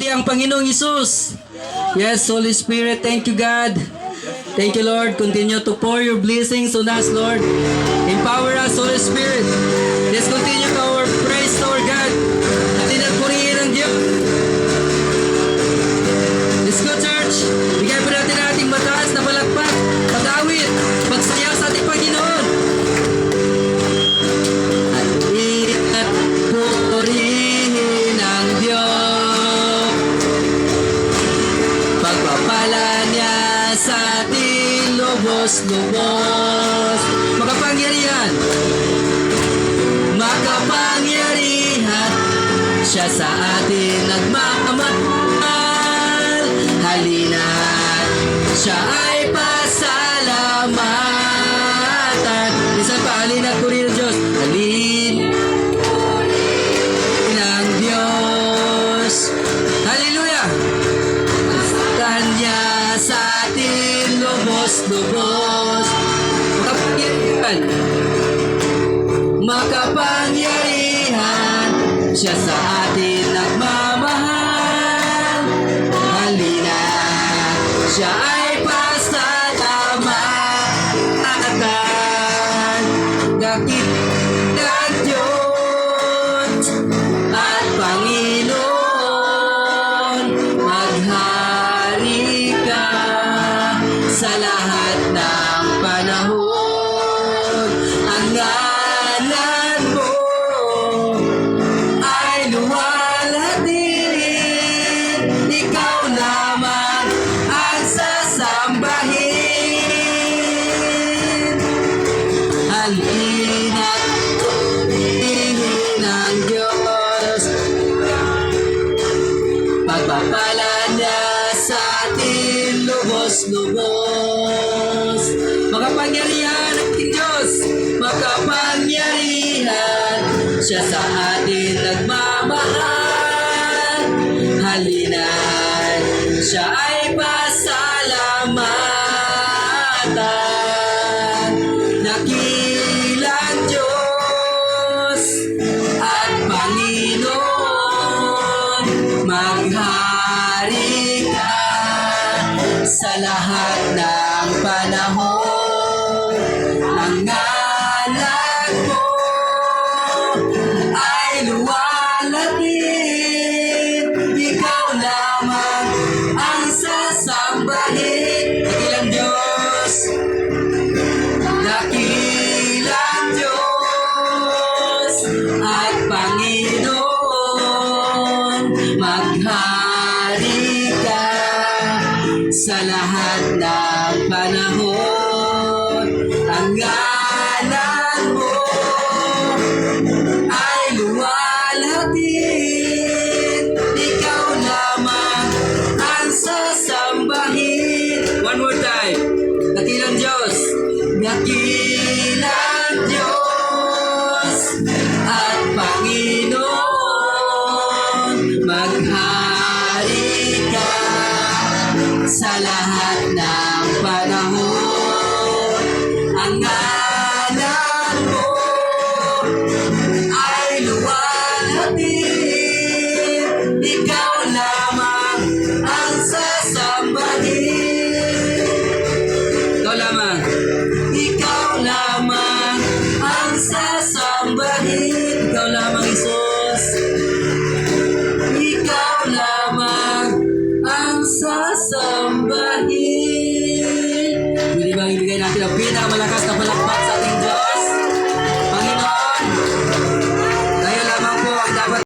ay ang Panginoong Hesus. Yes, Holy Spirit, thank you, God. Thank you, Lord. Continue to pour your blessings on us, Lord. Empower us, Holy Spirit. Let's continue our praise to our God. Atin ang purihin ang Diyos. Let's go, church. Bigyan po natin ang ating mataas na palakpak, pag-awit, pagsayaw sa ating Panginoon. At purihin ang Diyos. Pagpapala niya sa ating lubos-lubos. Makapangyarihan. Makapangyarihan. Siya sa atin nagmamahal. Halina't siya ay pasalamatan. Isang pa, halina't purihin ang Diyos. Halin ng Diyos. Hallelujah! Kanya sa atin lubos-lubos. Makapangyarihan. Makapangyarihan. Siya sa atin nagmamahal. Halina, siya ay pasalamatan. Dakit ng Diyos at Panginoon, maghari ka sa lahat ng panahon. Ang ngalan mo ay luwalhatin. Ikaw naman ang sasambahin. Halina't purihin ang Diyos. Pagpapala niya sa atin lubos-lubos. Makapangyarihan ang ating Diyos. Makapangyarihan. Siya sa atin nagmamahal. Halina't siya ay pasalamatan. Dakilang Diyos at Panginoon, maghari ka sa lahat ng panahon. Ang ngalan mo ay luwalhatin. Ikaw lamang ang sasambahin. Dakilang Diyos, dakilang Diyos at Panginoon, maghari ka sa lahat ng panahon. Ang ngalan mo ay luwalhatin. Ikaw lamang ang sasambahin. One more time. Dakilang Diyos. Dakilang Diyos at Panginoon, maghari ka sa lahat ng panahon. Ang ngalan mo ay luwalhatin. Ikaw lamang ang sasambahin. Ikaw lamang. Ikaw lamang ang sasambahin. Ikaw lamang, Hesus. Ikaw lamang ang sasambahin. Pwede bang ibigay natin ang pinakamalakas na palakpak sa ating Diyos?